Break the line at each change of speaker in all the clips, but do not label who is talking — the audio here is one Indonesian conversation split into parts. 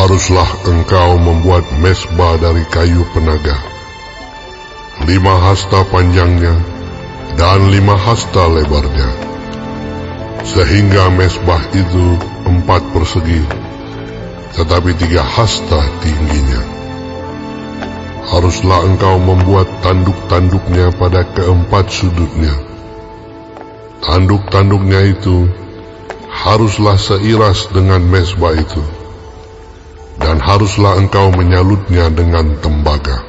Haruslah engkau membuat mezbah dari kayu penaga, 5 hasta panjangnya dan 5 hasta lebarnya, sehingga mezbah itu 4 persegi, tetapi 3 hasta tingginya. Haruslah engkau membuat tanduk-tanduknya pada keempat sudutnya. Tanduk-tanduknya itu haruslah seiras dengan mezbah itu, dan haruslah engkau menyalutnya dengan tembaga.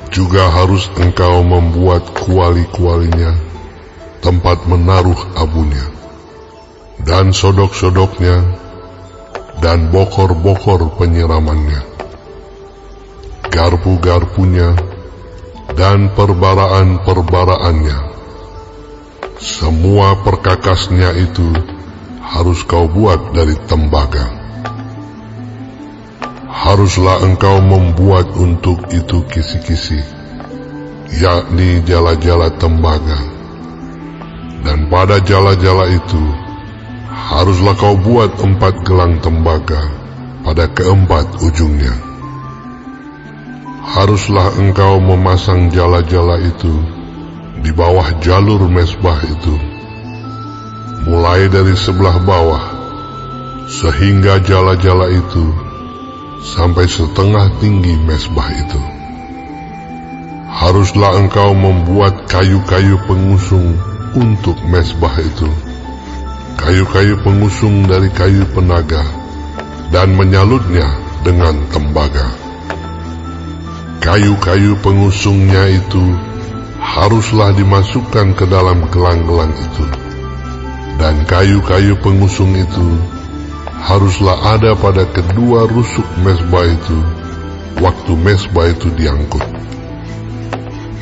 Juga harus engkau membuat kuali-kualinya, tempat menaruh abunya, dan sodok-sodoknya, dan bokor-bokor penyiramannya, garpu-garpunya, dan perbaraan-perbaraannya. Semua perkakasnya itu harus kau buat dari tembaga. Haruslah engkau membuat untuk itu kisi-kisi, yakni jala-jala tembaga. Dan pada jala-jala itu haruslah kau buat 4 gelang tembaga pada keempat ujungnya. Haruslah engkau memasang jala-jala itu di bawah jalur mezbah itu, mulai dari sebelah bawah, sehingga jala-jala itu sampai setengah tinggi mezbah itu. Haruslah engkau membuat kayu-kayu pengusung untuk mezbah itu, kayu-kayu pengusung dari kayu penaga, dan menyalutnya dengan tembaga. Kayu-kayu pengusungnya itu haruslah dimasukkan ke dalam gelang-gelang itu, dan kayu-kayu pengusung itu haruslah ada pada kedua rusuk mezbah itu waktu mezbah itu diangkut.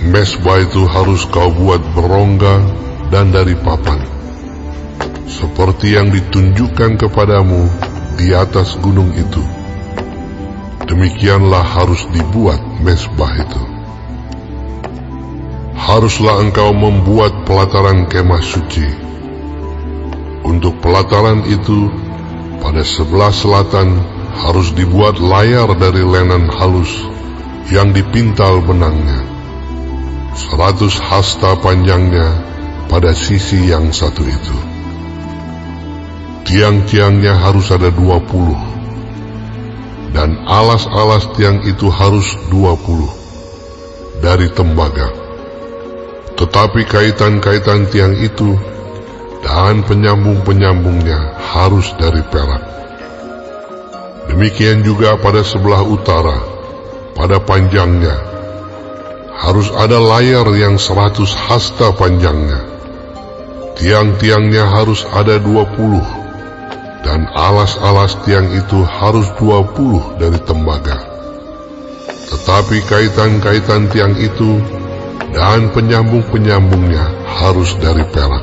Mezbah itu harus kau buat berongga dan dari papan, seperti yang ditunjukkan kepadamu di atas gunung itu. Demikianlah harus dibuat mezbah itu. Haruslah engkau membuat pelataran kemah suci. Untuk pelataran itu, pada sebelah selatan harus dibuat layar dari lenan halus yang dipintal benangnya, 100 hasta panjangnya pada sisi yang satu itu. Tiang-tiangnya harus ada 20, dan alas-alas tiang itu harus 20 dari tembaga. Tetapi kaitan-kaitan tiang itu dan penyambung-penyambungnya harus dari perak. Demikian juga pada sebelah utara, pada panjangnya, harus ada layar yang 100 hasta panjangnya. Tiang-tiangnya harus ada 20, dan alas-alas tiang itu harus 20 dari tembaga. Tetapi kaitan-kaitan tiang itu dan penyambung-penyambungnya harus dari perak.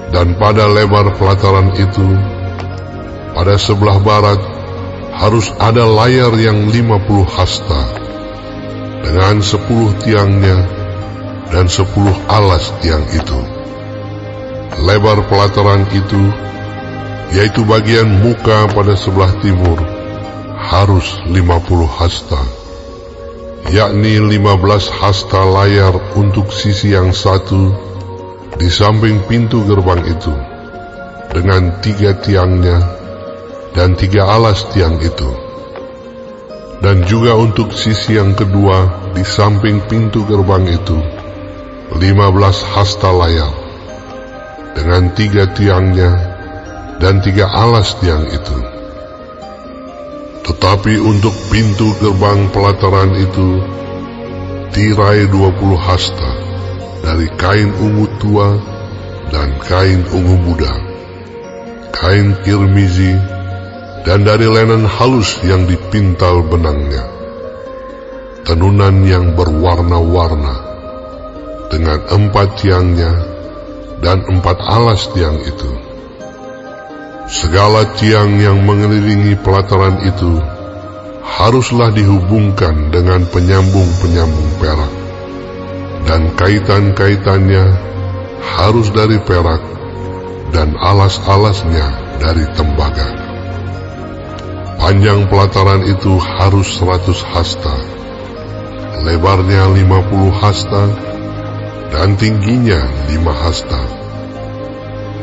Dan pada lebar pelataran itu, pada sebelah barat, harus ada layar yang 50 hasta, dengan 10 tiangnya dan 10 alas tiang itu. Lebar pelataran itu, yaitu bagian muka pada sebelah timur, harus 50 hasta, yakni 15 hasta layar untuk sisi yang satu di samping pintu gerbang itu, dengan 3 tiangnya dan 3 alas tiang itu. Dan juga untuk sisi yang kedua di samping pintu gerbang itu, 15 hasta layar, dengan 3 tiangnya dan 3 alas tiang itu. Tetapi untuk pintu gerbang pelataran itu, tirai 20 hasta dari kain ungu tua dan kain ungu muda, kain kirmizi, dan dari lenan halus yang dipintal benangnya, tenunan yang berwarna-warna, dengan 4 tiangnya dan 4 alas tiang itu. Segala tiang yang mengelilingi pelataran itu haruslah dihubungkan dengan penyambung-penyambung perak, dan kaitan-kaitannya harus dari perak, dan alas-alasnya dari tembaga. Panjang pelataran itu harus 100 hasta, lebarnya 50 hasta, dan tingginya 5 hasta.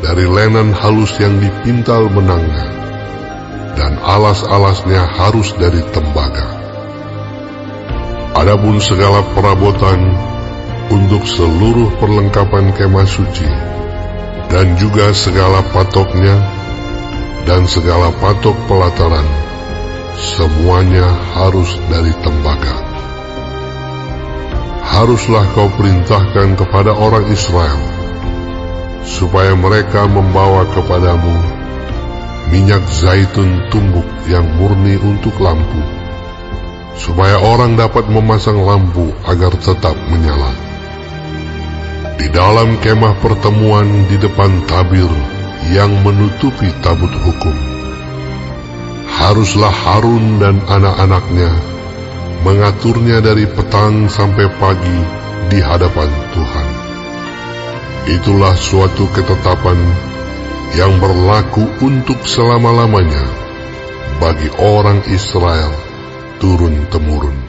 Dari lenan halus yang dipintal benangnya, dan alas-alasnya harus dari tembaga. Adapun segala perabotan untuk seluruh perlengkapan kemah suci, dan juga segala patoknya, dan segala patok pelataran, semuanya harus dari tembaga. Haruslah kau perintahkan kepada orang Israel, supaya mereka membawa kepadamu minyak zaitun tumbuk yang murni untuk lampu, supaya orang dapat memasang lampu agar tetap menyala. Di dalam kemah pertemuan di depan tabir yang menutupi tabut hukum, haruslah Harun dan anak-anaknya mengaturnya dari petang sampai pagi di hadapan Tuhan. Itulah suatu ketetapan yang berlaku untuk selama-lamanya bagi orang Israel turun-temurun.